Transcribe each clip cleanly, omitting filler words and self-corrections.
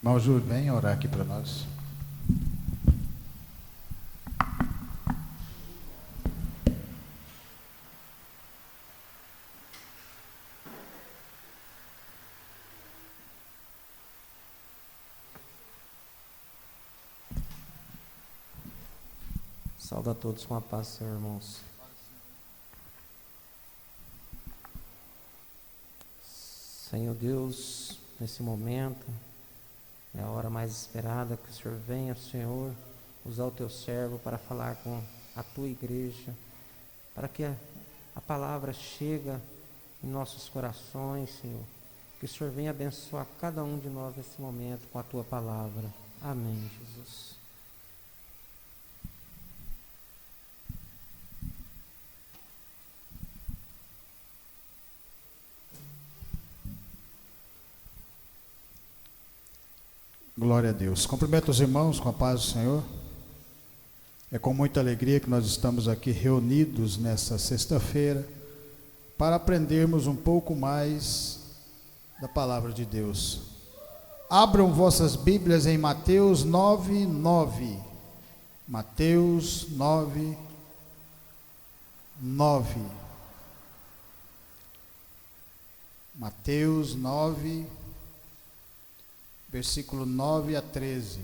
Irmão Júlio, vem orar aqui para nós. Saúde a todos com a paz, Senhor, irmãos. Senhor Deus, nesse momento, é a hora mais esperada que o Senhor venha, Senhor, usar o teu servo para falar com a tua igreja, para que a palavra chegue em nossos corações, Senhor. Que o Senhor venha abençoar cada um de nós nesse momento com a tua palavra. Amém, Jesus. Glória a Deus. Cumprimento os irmãos com a paz do Senhor. É com muita alegria que nós estamos aqui reunidos nessa sexta-feira para aprendermos um pouco mais da palavra de Deus. Abram vossas Bíblias em Mateus 9:9. Mateus 9:9. Mateus 9, versículo 9 a 13.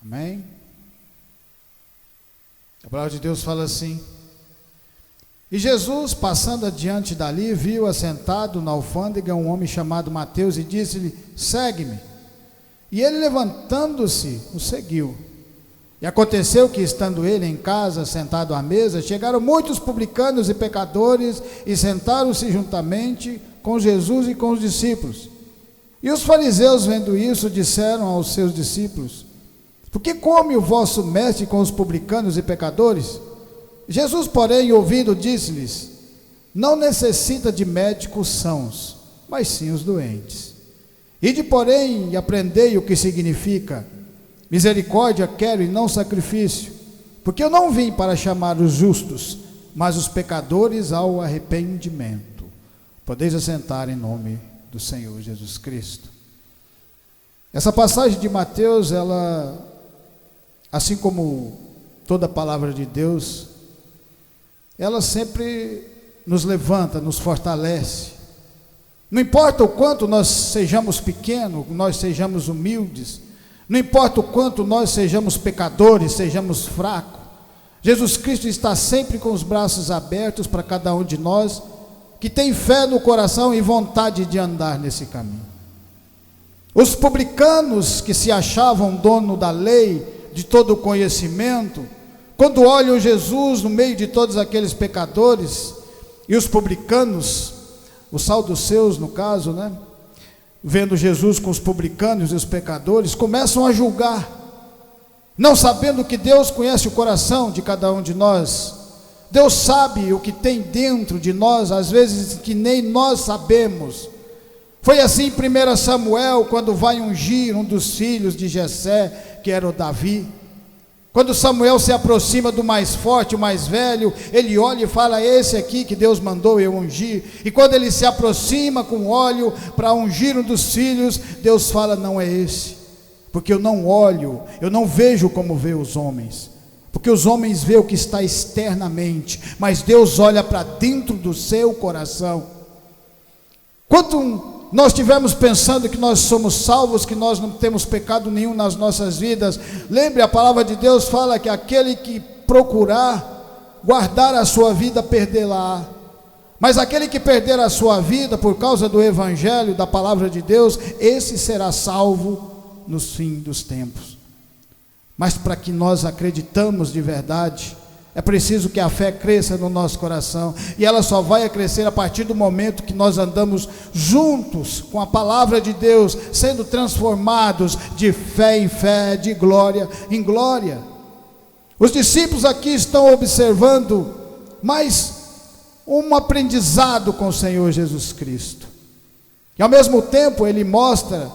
Amém? A palavra de Deus fala assim: E Jesus, passando adiante dali, viu assentado na alfândega um homem chamado Mateus e disse-lhe: Segue-me. E ele, levantando-se, o seguiu. E aconteceu que, estando ele em casa, sentado à mesa, chegaram muitos publicanos e pecadores e sentaram-se juntamente com Jesus e com os discípulos. E os fariseus, vendo isso, disseram aos seus discípulos: Por que come o vosso mestre com os publicanos e pecadores? Jesus, porém, ouvindo, disse-lhes: Não necessita de médicos sãos, mas sim os doentes. Ide, porém, e aprendei o que significa: misericórdia quero e não sacrifício, porque eu não vim para chamar os justos, mas os pecadores ao arrependimento. Podeis assentar em nome do Senhor Jesus Cristo. Essa passagem de Mateus, ela, assim como toda a palavra de Deus, ela sempre nos levanta, nos fortalece. Não importa o quanto nós sejamos pequenos, nós sejamos humildes, não importa o quanto nós sejamos pecadores, sejamos fracos, Jesus Cristo está sempre com os braços abertos para cada um de nós que tem fé no coração e vontade de andar nesse caminho. Os publicanos, que se achavam dono da lei, de todo o conhecimento, quando olham Jesus no meio de todos aqueles pecadores, e os publicanos, os saduceus no caso, vendo Jesus com os publicanos e os pecadores, começam a julgar, não sabendo que Deus conhece o coração de cada um de nós. Deus sabe o que tem dentro de nós, às vezes que nem nós sabemos. Foi assim em 1 Samuel, quando vai ungir um dos filhos de Jessé, que era o Davi. Quando Samuel se aproxima do mais forte, o mais velho, ele olha e fala: esse aqui que Deus mandou eu ungir. E quando ele se aproxima com óleo para ungir um dos filhos, Deus fala: não é esse, porque eu não olho, eu não vejo como vê os homens, porque os homens veem o que está externamente, mas Deus olha para dentro do seu coração. Quando nós estivermos pensando que nós somos salvos, que nós não temos pecado nenhum nas nossas vidas, lembre, a palavra de Deus fala que aquele que procurar guardar a sua vida, perdê-la. Mas aquele que perder a sua vida por causa do evangelho, da palavra de Deus, esse será salvo no fim dos tempos. Mas para que nós acreditamos de verdade, é preciso que a fé cresça no nosso coração, e ela só vai crescer a partir do momento que nós andamos juntos com a palavra de Deus, sendo transformados de fé em fé, de glória em glória. Os discípulos aqui estão observando mais um aprendizado com o Senhor Jesus Cristo, e ao mesmo tempo ele mostra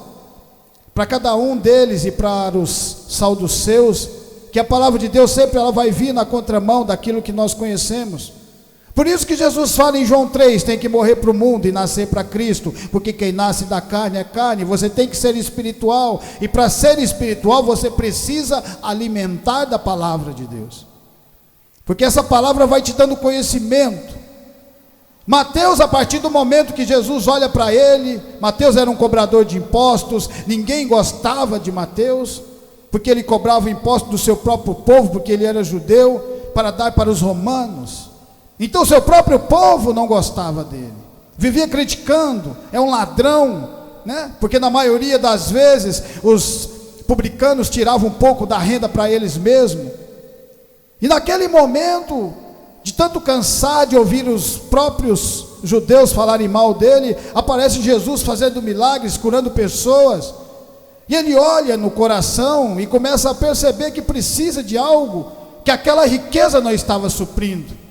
para cada um deles e para os saduceus que a palavra de Deus sempre ela vai vir na contramão daquilo que nós conhecemos. Por isso que Jesus fala em João 3, tem que morrer para o mundo e nascer para Cristo, porque quem nasce da carne é carne. Você tem que ser espiritual, e para ser espiritual você precisa alimentar da palavra de Deus, porque essa palavra vai te dando conhecimento. Mateus, a partir do momento que Jesus olha para ele, Mateus era um cobrador de impostos, ninguém gostava de Mateus, porque ele cobrava impostos do seu próprio povo, porque ele era judeu, para dar para os romanos. Então seu próprio povo não gostava dele, vivia criticando, é um ladrão, né? Porque na maioria das vezes os publicanos tiravam um pouco da renda para eles mesmos. E naquele momento, de tanto cansar de ouvir os próprios judeus falarem mal dele, aparece Jesus fazendo milagres, curando pessoas, e ele olha no coração e começa a perceber que precisa de algo que aquela riqueza não estava suprindo.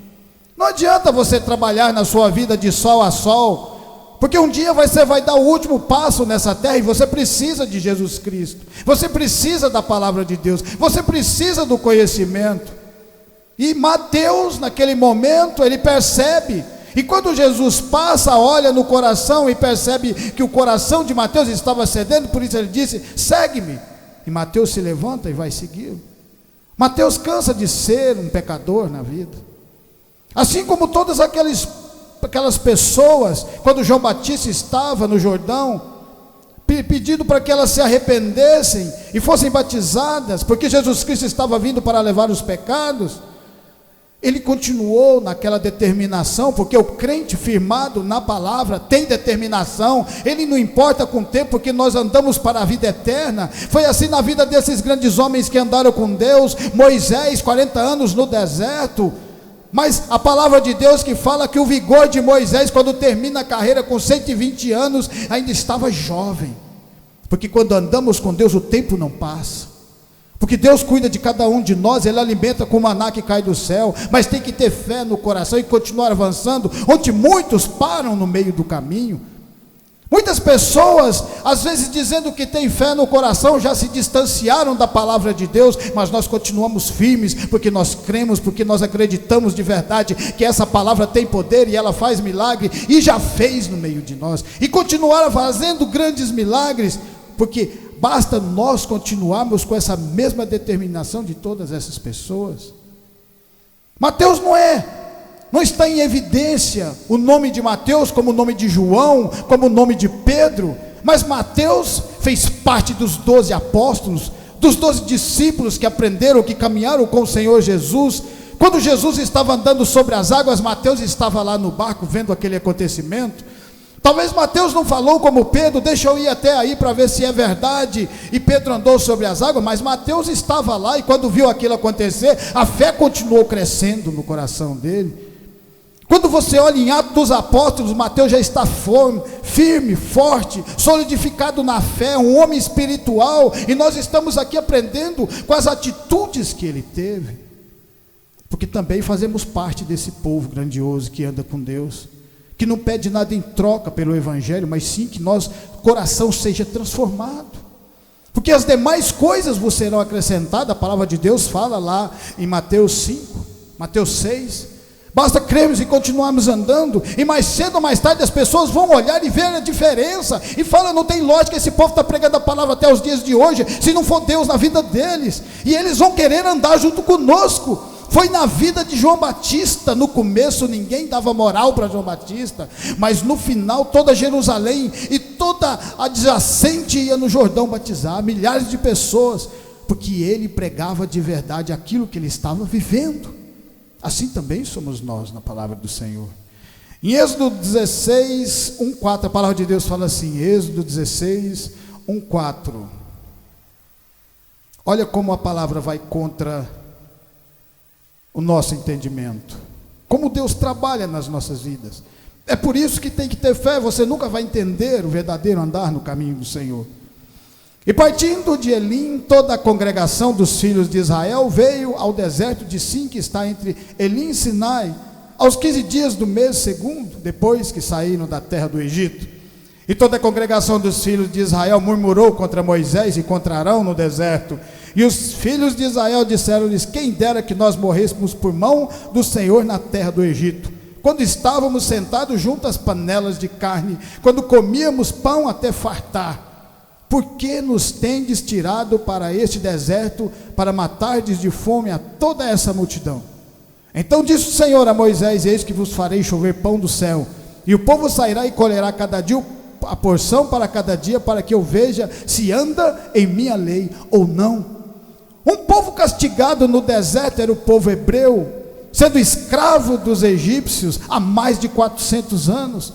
Não adianta você trabalhar na sua vida de sol a sol, porque um dia você vai dar o último passo nessa terra, e você precisa de Jesus Cristo, você precisa da palavra de Deus, você precisa do conhecimento. E Mateus, naquele momento, ele percebe, e quando Jesus passa, olha no coração e percebe que o coração de Mateus estava cedendo, por isso ele disse: segue-me. E Mateus se levanta e vai segui-lo. Mateus cansa de ser um pecador na vida, assim como todas aquelas pessoas, quando João Batista estava no Jordão, pedindo para que elas se arrependessem e fossem batizadas, porque Jesus Cristo estava vindo para levar os pecados. Ele continuou naquela determinação, porque o crente firmado na palavra tem determinação, ele não importa com o tempo, porque nós andamos para a vida eterna. Foi assim na vida desses grandes homens que andaram com Deus. Moisés, 40 anos no deserto, mas a palavra de Deus que fala que o vigor de Moisés, quando termina a carreira com 120 anos, ainda estava jovem, porque quando andamos com Deus o tempo não passa, porque Deus cuida de cada um de nós, Ele alimenta com o maná que cai do céu, mas tem que ter fé no coração e continuar avançando, onde muitos param no meio do caminho. Muitas pessoas, às vezes dizendo que tem fé no coração, já se distanciaram da palavra de Deus, mas nós continuamos firmes, porque nós cremos, porque nós acreditamos de verdade, que essa palavra tem poder, e ela faz milagre, e já fez no meio de nós, e continuar fazendo grandes milagres, porque basta nós continuarmos com essa mesma determinação de todas essas pessoas. Mateus não está em evidência o nome de Mateus como o nome de João, como o nome de Pedro, mas Mateus fez parte dos 12 apóstolos, dos 12 discípulos que aprenderam, que caminharam com o Senhor Jesus. Quando Jesus estava andando sobre as águas, Mateus estava lá no barco vendo aquele acontecimento. Talvez Mateus não falou como Pedro: deixa eu ir até aí para ver se é verdade, e Pedro andou sobre as águas, mas Mateus estava lá, e quando viu aquilo acontecer, a fé continuou crescendo no coração dele. Quando você olha em Atos dos Apóstolos, Mateus já está firme, forte, solidificado na fé, um homem espiritual, e nós estamos aqui aprendendo com as atitudes que ele teve, porque também fazemos parte desse povo grandioso que anda com Deus, que não pede nada em troca pelo Evangelho, mas sim que nosso coração seja transformado, porque as demais coisas vos serão acrescentadas. A palavra de Deus fala lá em Mateus 5, Mateus 6, basta crermos e continuarmos andando, e mais cedo ou mais tarde as pessoas vão olhar e ver a diferença, e falam: não tem lógica, esse povo está pregando a palavra até os dias de hoje, se não for Deus na vida deles, e eles vão querer andar junto conosco. Foi na vida de João Batista, no começo ninguém dava moral para João Batista, mas no final toda Jerusalém e toda adjacente ia no Jordão batizar, milhares de pessoas, porque ele pregava de verdade aquilo que ele estava vivendo. Assim também somos nós na palavra do Senhor. Em Êxodo 16, 1:4, a palavra de Deus fala assim, Êxodo 16, 1:4. Olha como a palavra vai contra o nosso entendimento, como Deus trabalha nas nossas vidas. É por isso que tem que ter fé, você nunca vai entender o verdadeiro andar no caminho do Senhor. E partindo de Elim, toda a congregação dos filhos de Israel veio ao deserto de Sim, que está entre Elim e Sinai, aos 15 dias do mês segundo, depois que saíram da terra do Egito. E toda a congregação dos filhos de Israel murmurou contra Moisés e contra Arão no deserto. E os filhos de Israel disseram-lhes: quem dera que nós morrêssemos por mão do Senhor na terra do Egito, quando estávamos sentados junto às panelas de carne, quando comíamos pão até fartar. Por que nos tendes tirado para este deserto, para matardes de fome a toda essa multidão? Então disse o Senhor a Moisés: eis que vos farei chover pão do céu, e o povo sairá e colherá cada dia a porção para cada dia, para que eu veja se anda em minha lei ou não. Um povo castigado no deserto era o povo hebreu, sendo escravo dos egípcios há mais de 400 anos.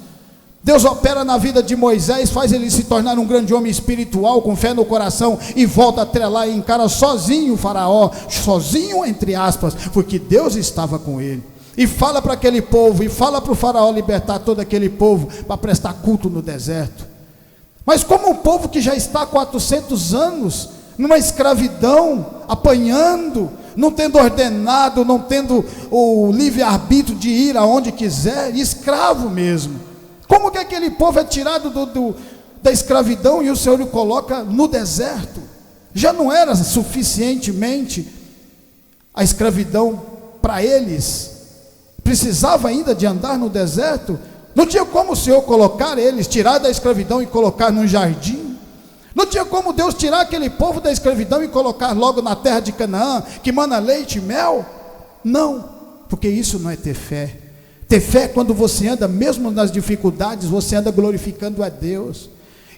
Deus opera na vida de Moisés, faz ele se tornar um grande homem espiritual, com fé no coração, e volta a trelar e encara sozinho o faraó, sozinho entre aspas, porque Deus estava com ele, e fala para aquele povo, e fala para o faraó libertar todo aquele povo, para prestar culto no deserto. Mas como um povo que já está há 400 anos, numa escravidão, apanhando, não tendo ordenado, não tendo o livre-arbítrio de ir aonde quiser, escravo mesmo, como que aquele povo é tirado da escravidão e o Senhor o coloca no deserto? Já não era suficientemente a escravidão para eles, precisava ainda de andar no deserto? Não tinha como o Senhor colocar eles, tirar da escravidão e colocar num jardim? Não tinha como Deus tirar aquele povo da escravidão e colocar logo na terra de Canaã, que mana leite e mel? Não, porque isso não é ter fé. Ter fé é quando você anda, mesmo nas dificuldades, você anda glorificando a Deus.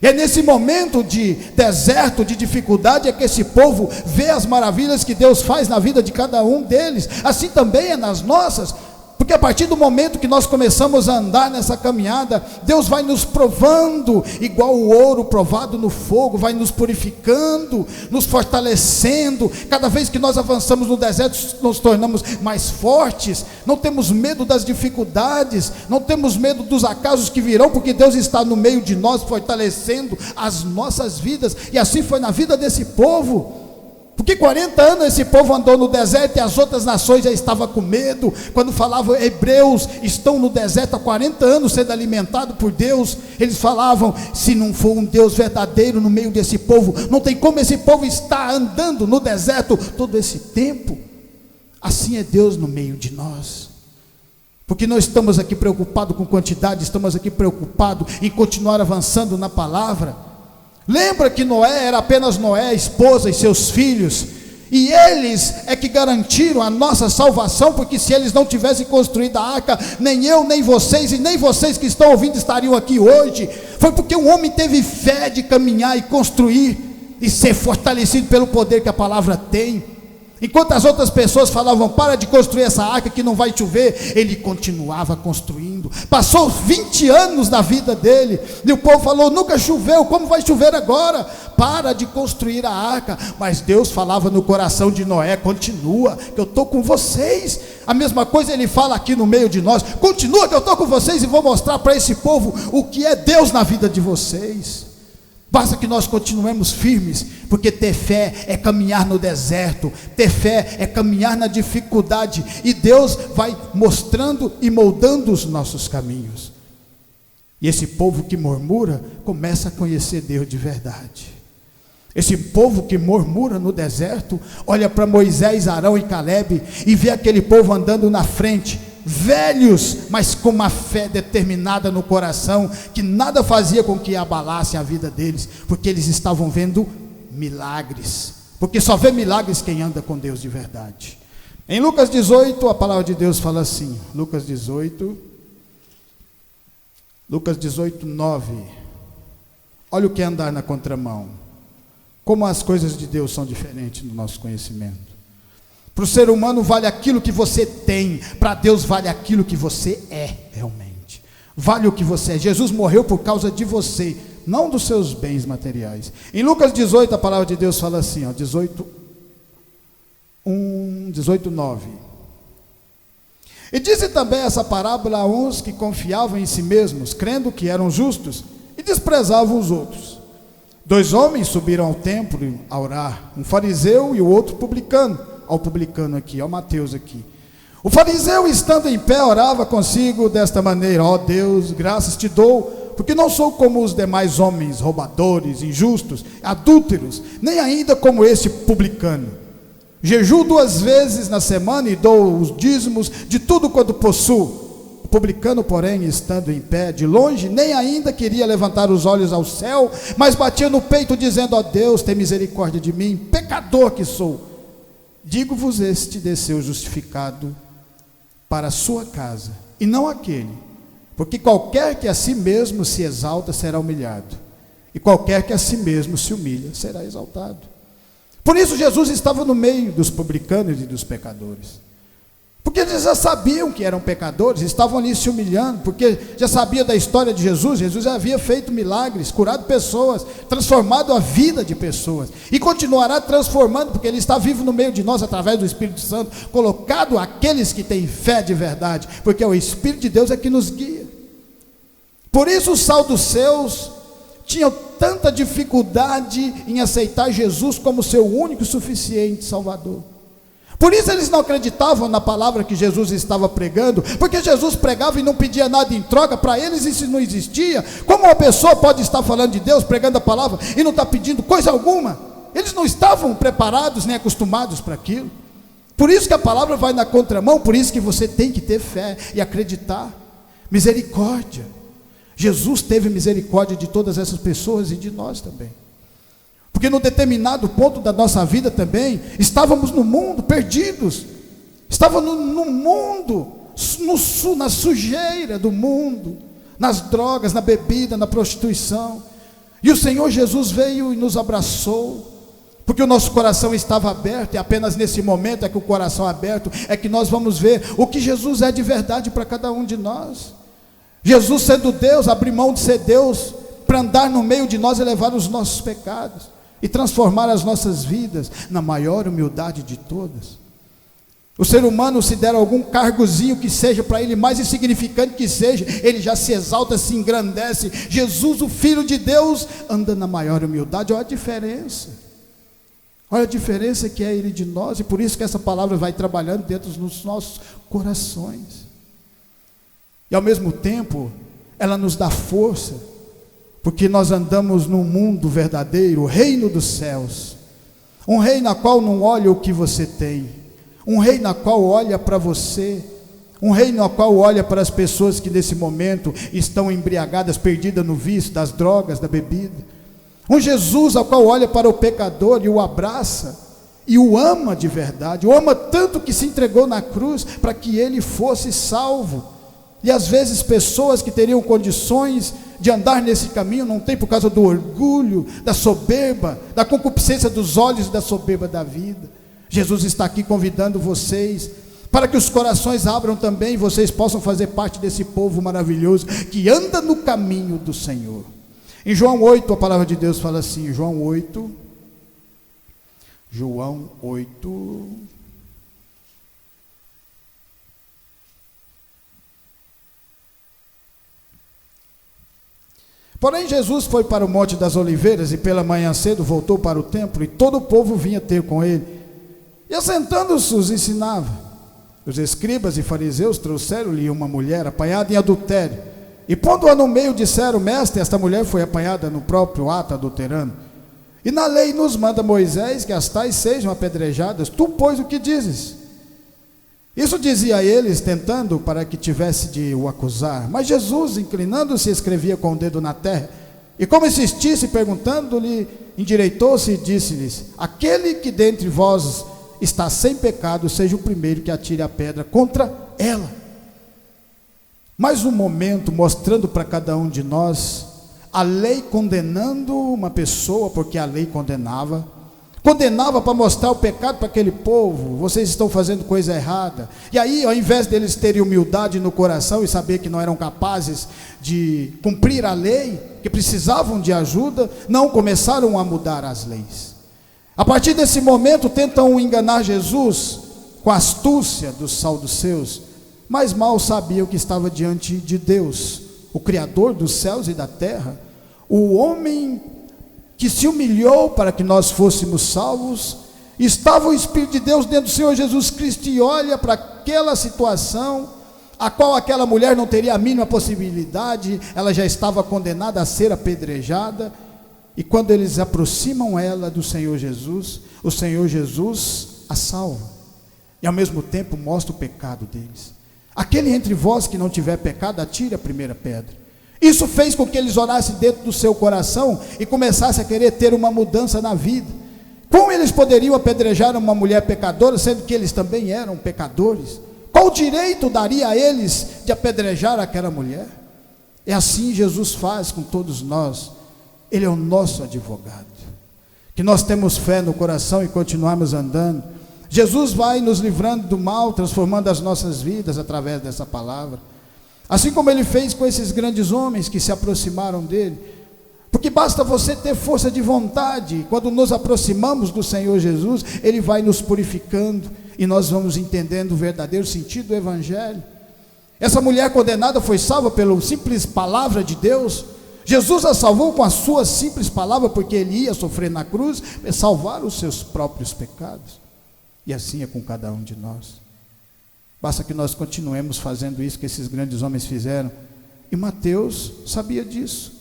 E é nesse momento de deserto, de dificuldade, é que esse povo vê as maravilhas que Deus faz na vida de cada um deles. Assim também é nas nossas, porque a partir do momento que nós começamos a andar nessa caminhada, Deus vai nos provando, igual o ouro provado no fogo, vai nos purificando, nos fortalecendo. Cada vez que nós avançamos no deserto, nos tornamos mais fortes, não temos medo das dificuldades, não temos medo dos acasos que virão, porque Deus está no meio de nós, fortalecendo as nossas vidas. E assim foi na vida desse povo. Porque 40 anos esse povo andou no deserto e as outras nações já estavam com medo. Quando falavam hebreus estão no deserto há 40 anos sendo alimentados por Deus, eles falavam: se não for um Deus verdadeiro no meio desse povo, não tem como esse povo estar andando no deserto todo esse tempo. Assim é Deus no meio de nós, porque nós estamos aqui preocupados com quantidade, estamos aqui preocupados em continuar avançando na palavra. Lembra que Noé era apenas Noé, a esposa e seus filhos, e eles é que garantiram a nossa salvação, porque se eles não tivessem construído a arca, nem eu, nem vocês, e nem vocês que estão ouvindo estariam aqui hoje. Foi porque um homem teve fé de caminhar e construir, e ser fortalecido pelo poder que a palavra tem. Enquanto as outras pessoas falavam: para de construir essa arca que não vai chover, ele continuava construindo. Passou 20 anos na vida dele, e o povo falou: nunca choveu, como vai chover agora? Para de construir a arca. Mas Deus falava no coração de Noé: continua, que eu estou com vocês. A mesma coisa ele fala aqui no meio de nós: continua, que eu estou com vocês, e vou mostrar para esse povo o que é Deus na vida de vocês. Basta que nós continuemos firmes, porque ter fé é caminhar no deserto, ter fé é caminhar na dificuldade, e Deus vai mostrando e moldando os nossos caminhos. E esse povo que murmura, começa a conhecer Deus de verdade. Esse povo que murmura no deserto, olha para Moisés, Arão e Calebe, e vê aquele povo andando na frente, velhos, mas com uma fé determinada no coração, que nada fazia com que abalasse a vida deles, porque eles estavam vendo milagres, porque só vê milagres quem anda com Deus de verdade. Em Lucas 18, a palavra de Deus fala assim, Lucas 18, 9, olha o que é andar na contramão, como as coisas de Deus são diferentes do nosso conhecimento. Para o ser humano vale aquilo que você tem, para Deus vale aquilo que você é realmente, vale o que você é. Jesus morreu por causa de você, não dos seus bens materiais. Em Lucas 18, a palavra de Deus fala assim, 18:9. E disse também essa parábola a uns que confiavam em si mesmos, crendo que eram justos, e desprezavam os outros. 2 homens subiram ao templo a orar, um fariseu e o outro publicano. Ao publicano aqui, ao Mateus aqui. O fariseu, estando em pé, orava consigo desta maneira: ó Deus, graças te dou, porque não sou como os demais homens, roubadores, injustos, adúlteros, nem ainda como este publicano. Jejuo 2 vezes na semana e dou os dízimos de tudo quanto possuo. publicano, porém, estando em pé, de longe, nem ainda queria levantar os olhos ao céu, mas batia no peito, dizendo: ó Deus, tem misericórdia de mim, pecador que sou. Digo-vos, este desceu justificado para a sua casa, e não aquele, porque qualquer que a si mesmo se exalta será humilhado, e qualquer que a si mesmo se humilha será exaltado. Por isso Jesus estava no meio dos publicanos e dos pecadores, porque eles já sabiam que eram pecadores, estavam ali se humilhando, porque já sabia da história de Jesus. Jesus já havia feito milagres, curado pessoas, transformado a vida de pessoas, e continuará transformando, porque Ele está vivo no meio de nós, através do Espírito Santo, colocado aqueles que têm fé de verdade, porque o Espírito de Deus é que nos guia. Por isso os saduceus tinham tanta dificuldade em aceitar Jesus como seu único e suficiente Salvador. Por isso eles não acreditavam na palavra que Jesus estava pregando, porque Jesus pregava e não pedia nada em troca. Para eles isso não existia. Como uma pessoa pode estar falando de Deus, pregando a palavra, e não está pedindo coisa alguma? Eles não estavam preparados nem acostumados para aquilo. Por isso que a palavra vai na contramão, por isso que você tem que ter fé e acreditar. Misericórdia. Jesus teve misericórdia de todas essas pessoas e de nós também. Porque no determinado ponto da nossa vida também, estávamos no mundo perdidos, estávamos no mundo, na sujeira do mundo, nas drogas, na bebida, na prostituição, e o Senhor Jesus veio e nos abraçou, porque o nosso coração estava aberto, e apenas nesse momento é que o coração aberto, é que nós vamos ver o que Jesus é de verdade para cada um de nós. Jesus, sendo Deus, abriu mão de ser Deus, para andar no meio de nós e levar os nossos pecados, e transformar as nossas vidas na maior humildade de todas. O ser humano, se der algum cargozinho que seja para ele, mais insignificante que seja, ele já se exalta, se engrandece. Jesus, o Filho de Deus, anda na maior humildade. Olha a diferença, olha a diferença que é Ele de nós, e por isso que essa palavra vai trabalhando dentro dos nossos corações, e ao mesmo tempo, ela nos dá força, porque nós andamos num mundo verdadeiro, o reino dos céus, um reino na qual não olha o que você tem, um reino na qual olha para você, um reino na qual olha para as pessoas que nesse momento estão embriagadas, perdidas no vício das drogas, da bebida, um Jesus ao qual olha para o pecador e o abraça, e o ama de verdade, o ama tanto que se entregou na cruz, para que ele fosse salvo. E às vezes pessoas que teriam condições de andar nesse caminho, não tem, por causa do orgulho, da soberba, da concupiscência dos olhos e da soberba da vida. Jesus está aqui convidando vocês, para que os corações abram também, e vocês possam fazer parte desse povo maravilhoso, que anda no caminho do Senhor. Em João 8, a palavra de Deus fala assim, João 8, porém Jesus foi para o Monte das Oliveiras, e pela manhã cedo voltou para o templo, e todo o povo vinha ter com ele, e assentando-se os ensinava. Os escribas e fariseus trouxeram-lhe uma mulher apanhada em adultério, e pondo-a no meio disseram: mestre, esta mulher foi apanhada no próprio ato adulterando, e na lei nos manda Moisés que as tais sejam apedrejadas. Tu, pois, o que dizes? Isso dizia a eles, tentando para que tivesse de o acusar. Mas Jesus, inclinando-se, escrevia com o dedo na terra, e como insistisse, perguntando-lhe, endireitou-se e disse-lhes: aquele que dentre vós está sem pecado, seja o primeiro que atire a pedra contra ela. Mais um momento mostrando para cada um de nós a lei condenando uma pessoa, porque a lei condenava para mostrar o pecado para aquele povo. Vocês estão fazendo coisa errada. E aí, ao invés deles terem humildade no coração e saber que não eram capazes de cumprir a lei, que precisavam de ajuda, não, começaram a mudar as leis. A partir desse momento tentam enganar Jesus com a astúcia dos saduceus, mas mal sabiam que estava diante de Deus, o Criador dos céus e da terra, o homem que se humilhou para que nós fôssemos salvos. Estava o Espírito de Deus dentro do Senhor Jesus Cristo, e olha para aquela situação, a qual aquela mulher não teria a mínima possibilidade, ela já estava condenada a ser apedrejada, e quando eles aproximam ela do Senhor Jesus, o Senhor Jesus a salva, e ao mesmo tempo mostra o pecado deles. Aquele entre vós que não tiver pecado, atire a primeira pedra. Isso fez com que eles orassem dentro do seu coração e começassem a querer ter uma mudança na vida. Como eles poderiam apedrejar uma mulher pecadora, sendo que eles também eram pecadores? Qual direito daria a eles de apedrejar aquela mulher? É assim Jesus faz com todos nós. Ele é o nosso advogado. Que nós temos fé no coração e continuarmos andando. Jesus vai nos livrando do mal, transformando as nossas vidas através dessa palavra. Assim como ele fez com esses grandes homens que se aproximaram dele. Porque basta você ter força de vontade. Quando nos aproximamos do Senhor Jesus, ele vai nos purificando e nós vamos entendendo o verdadeiro sentido do evangelho. Essa mulher condenada foi salva pela simples palavra de Deus. Jesus a salvou com a sua simples palavra, porque ele ia sofrer na cruz e salvar os seus próprios pecados. E assim é com cada um de nós. Basta que nós continuemos fazendo isso que esses grandes homens fizeram. E Mateus sabia disso.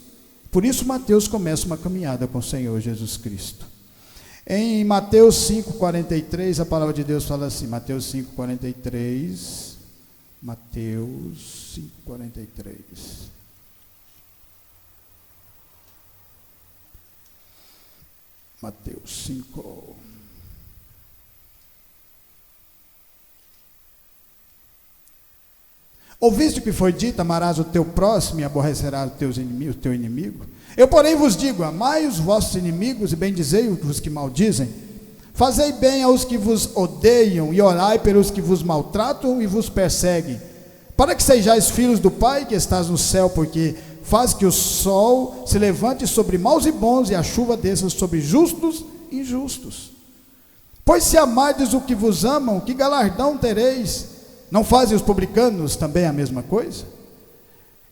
Por isso Mateus começa uma caminhada com o Senhor Jesus Cristo. Em Mateus 5,43, a palavra de Deus fala assim, Mateus 5,43, Mateus 5,43. Mateus 5. Ouviste o que foi dito, amarás o teu próximo e aborrecerás o teu inimigo? Eu, porém, vos digo, amai os vossos inimigos e bendizei os que maldizem. Fazei bem aos que vos odeiam e orai pelos que vos maltratam e vos perseguem, para que sejais filhos do Pai que estás no céu, porque faz que o sol se levante sobre maus e bons e a chuva desça sobre justos e injustos. Pois se amardes o que vos amam, que galardão tereis? Não fazem os publicanos também a mesma coisa?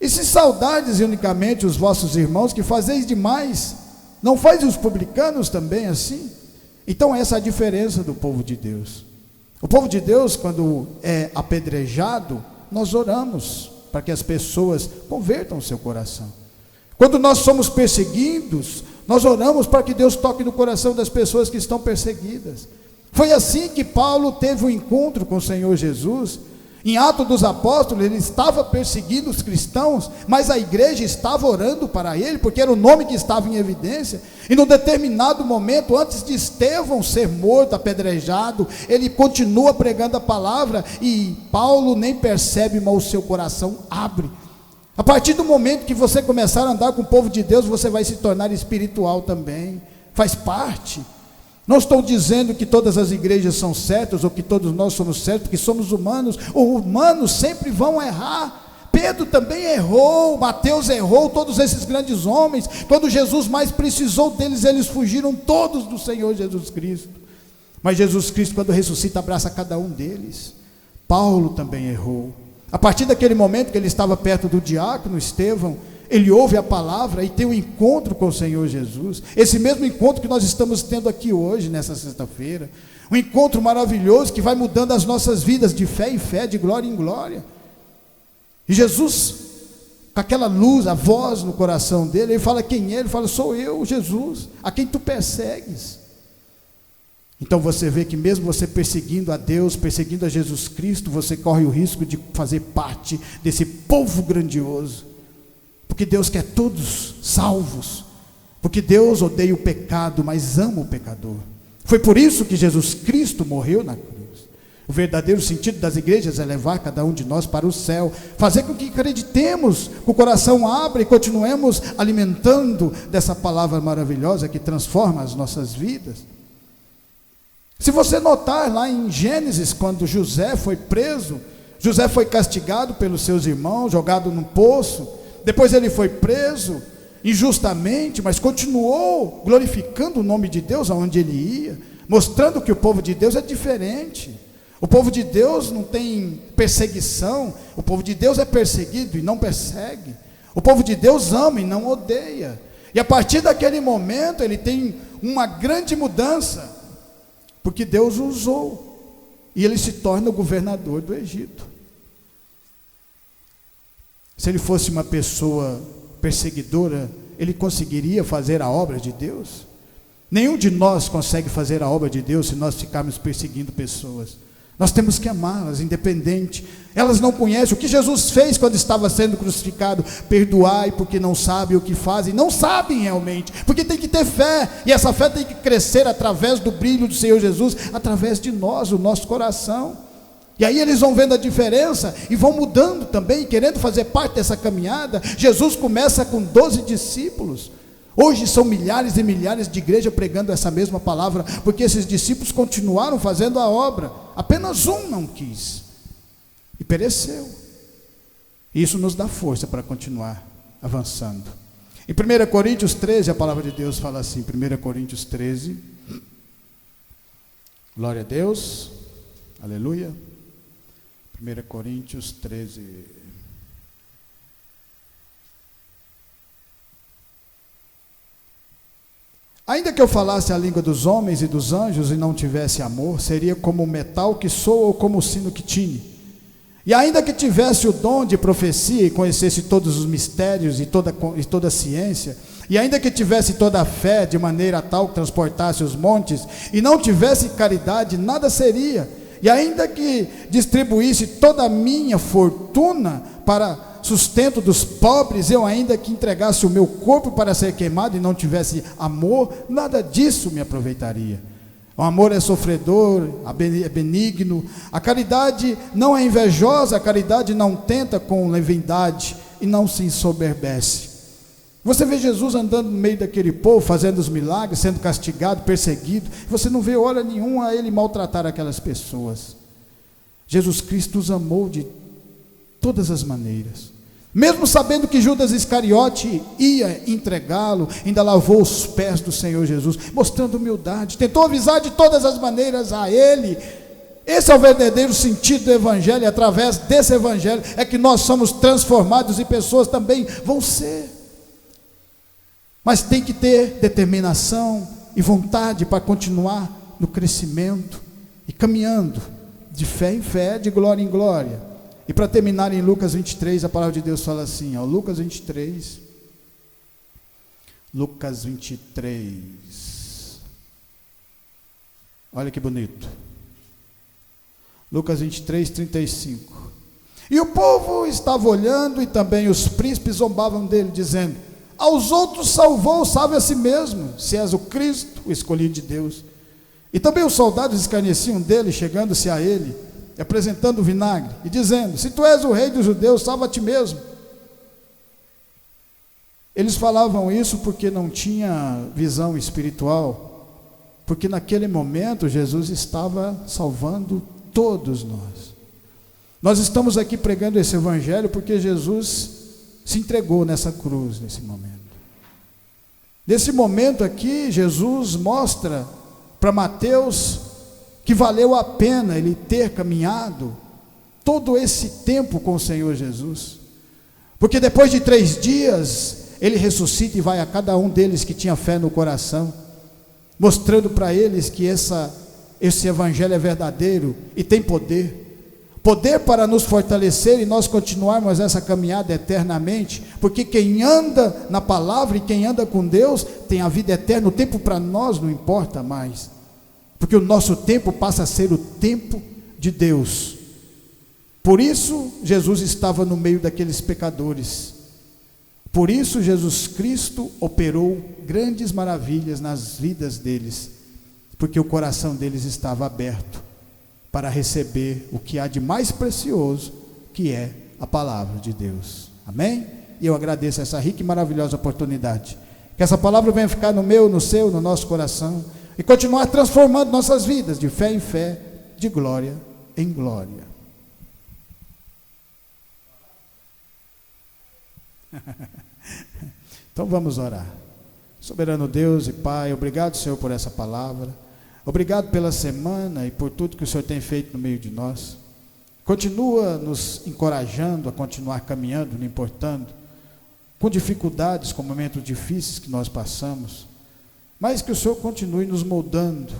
E se saudardes unicamente os vossos irmãos, que fazeis demais, não fazem os publicanos também assim? Então essa é a diferença do povo de Deus. O povo de Deus, quando é apedrejado, nós oramos para que as pessoas convertam o seu coração. Quando nós somos perseguidos, nós oramos para que Deus toque no coração das pessoas que estão perseguidas. Foi assim que Paulo teve um encontro com o Senhor Jesus. Em Atos dos Apóstolos, ele estava perseguindo os cristãos, mas a igreja estava orando para ele, porque era o nome que estava em evidência. E num determinado momento, antes de Estevão ser morto, apedrejado, ele continua pregando a palavra, e Paulo nem percebe, mas o seu coração abre. A partir do momento que você começar a andar com o povo de Deus, você vai se tornar espiritual também, faz parte. Não estou dizendo que todas as igrejas são certas, ou que todos nós somos certos, porque somos humanos. Os humanos sempre vão errar. Pedro também errou, Mateus errou, todos esses grandes homens. Quando Jesus mais precisou deles, eles fugiram todos do Senhor Jesus Cristo. Mas Jesus Cristo, quando ressuscita, abraça cada um deles. Paulo também errou. A partir daquele momento que ele estava perto do diácono Estevão, ele ouve a palavra e tem um encontro com o Senhor Jesus. Esse mesmo encontro que nós estamos tendo aqui hoje, nessa sexta-feira. Um encontro maravilhoso que vai mudando as nossas vidas de fé em fé, de glória em glória. E Jesus, com aquela luz, a voz no coração dele, ele fala quem é? Ele fala, sou eu, Jesus, a quem tu persegues. Então você vê que mesmo você perseguindo a Deus, perseguindo a Jesus Cristo, você corre o risco de fazer parte desse povo grandioso. Porque Deus quer todos salvos, porque Deus odeia o pecado, mas ama o pecador. Foi por isso que Jesus Cristo morreu na cruz. O verdadeiro sentido das igrejas é levar cada um de nós para o céu, fazer com que acreditemos, que o coração abra e continuemos alimentando dessa palavra maravilhosa que transforma as nossas vidas. Se você notar lá em Gênesis, quando José foi preso, José foi castigado pelos seus irmãos, jogado num poço. Depois ele foi preso injustamente, mas continuou glorificando o nome de Deus aonde ele ia, mostrando que o povo de Deus é diferente. O povo de Deus não tem perseguição, o povo de Deus é perseguido e não persegue. O povo de Deus ama e não odeia. E a partir daquele momento ele tem uma grande mudança, porque Deus o usou e ele se torna o governador do Egito. Se ele fosse uma pessoa perseguidora, ele conseguiria fazer a obra de Deus? Nenhum de nós consegue fazer a obra de Deus se nós ficarmos perseguindo pessoas. Nós temos que amá-las, independente. Elas não conhecem o que Jesus fez quando estava sendo crucificado. Perdoai porque não sabem o que fazem. Não sabem realmente, porque tem que ter fé. E essa fé tem que crescer através do brilho do Senhor Jesus, através de nós, o nosso coração. E aí eles vão vendo a diferença e vão mudando também, querendo fazer parte dessa caminhada. Jesus começa com 12 discípulos. Hoje são milhares e milhares de igrejas pregando essa mesma palavra, porque esses discípulos continuaram fazendo a obra. Apenas um não quis e pereceu. Isso nos dá força para continuar avançando. Em 1 Coríntios 13, a palavra de Deus fala assim, 1 Coríntios 13, glória a Deus, aleluia. 1 Coríntios 13. Ainda que eu falasse a língua dos homens e dos anjos e não tivesse amor, seria como o metal que soa ou como o sino que tine. E ainda que tivesse o dom de profecia e conhecesse todos os mistérios e toda a ciência, e ainda que tivesse toda a fé de maneira tal que transportasse os montes, e não tivesse caridade, nada seria. E ainda que distribuísse toda a minha fortuna para sustento dos pobres, eu ainda que entregasse o meu corpo para ser queimado e não tivesse amor, nada disso me aproveitaria. O amor é sofredor, é benigno, a caridade não é invejosa, a caridade não tenta com leviandade e não se ensoberbece. Você vê Jesus andando no meio daquele povo, fazendo os milagres, sendo castigado, perseguido, você não vê hora nenhuma a ele maltratar aquelas pessoas. Jesus Cristo os amou de todas as maneiras. Mesmo sabendo que Judas Iscariote ia entregá-lo, ainda lavou os pés do Senhor Jesus, mostrando humildade, tentou avisar de todas as maneiras a ele. Esse é o verdadeiro sentido do Evangelho, e através desse Evangelho é que nós somos transformados e pessoas também vão ser. Mas tem que ter determinação e vontade para continuar no crescimento e caminhando de fé em fé, de glória em glória. E para terminar em Lucas 23, a palavra de Deus fala assim, ó, Lucas 23, olha que bonito, Lucas 23, 35, e o povo estava olhando, e também os príncipes zombavam dele, dizendo, aos outros salvou, salve a si mesmo, se és o Cristo, o escolhido de Deus. E também os soldados escarneciam dele, chegando-se a ele, apresentando vinagre, e dizendo, se tu és o rei dos judeus, salva a ti mesmo. Eles falavam isso porque não tinha visão espiritual, porque naquele momento Jesus estava salvando todos nós. Nós estamos aqui pregando esse evangelho porque Jesus se entregou nessa cruz, nesse momento. Nesse momento aqui, Jesus mostra para Mateus que valeu a pena ele ter caminhado todo esse tempo com o Senhor Jesus, porque depois de 3 dias, ele ressuscita e vai a cada um deles que tinha fé no coração, mostrando para eles que esse evangelho é verdadeiro e tem poder para nos fortalecer e nós continuarmos essa caminhada eternamente, porque quem anda na palavra e quem anda com Deus, tem a vida eterna. O tempo para nós não importa mais, porque o nosso tempo passa a ser o tempo de Deus. Por isso Jesus estava no meio daqueles pecadores, por isso Jesus Cristo operou grandes maravilhas nas vidas deles, porque o coração deles estava aberto para receber o que há de mais precioso, que é a palavra de Deus. Amém? E eu agradeço essa rica e maravilhosa oportunidade, que essa palavra venha ficar no meu, no seu, no nosso coração, e continuar transformando nossas vidas, de fé em fé, de glória em glória. Então vamos orar. Soberano Deus e Pai, obrigado, Senhor, por essa palavra. Obrigado pela semana e por tudo que o Senhor tem feito no meio de nós. Continua nos encorajando a continuar caminhando, não importando, com dificuldades, com momentos difíceis que nós passamos, mas que o Senhor continue nos moldando,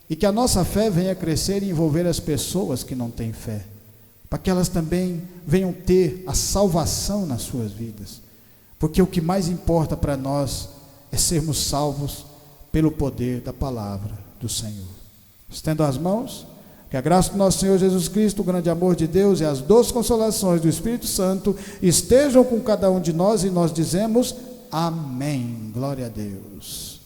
e que a nossa fé venha crescer e envolver as pessoas que não têm fé, para que elas também venham ter a salvação nas suas vidas, porque o que mais importa para nós é sermos salvos pelo poder da palavra do Senhor. Estendo as mãos, Que a graça do nosso Senhor Jesus Cristo, o grande amor de Deus e as doces consolações do Espírito Santo estejam com cada um de nós, e nós dizemos amém. Glória a Deus.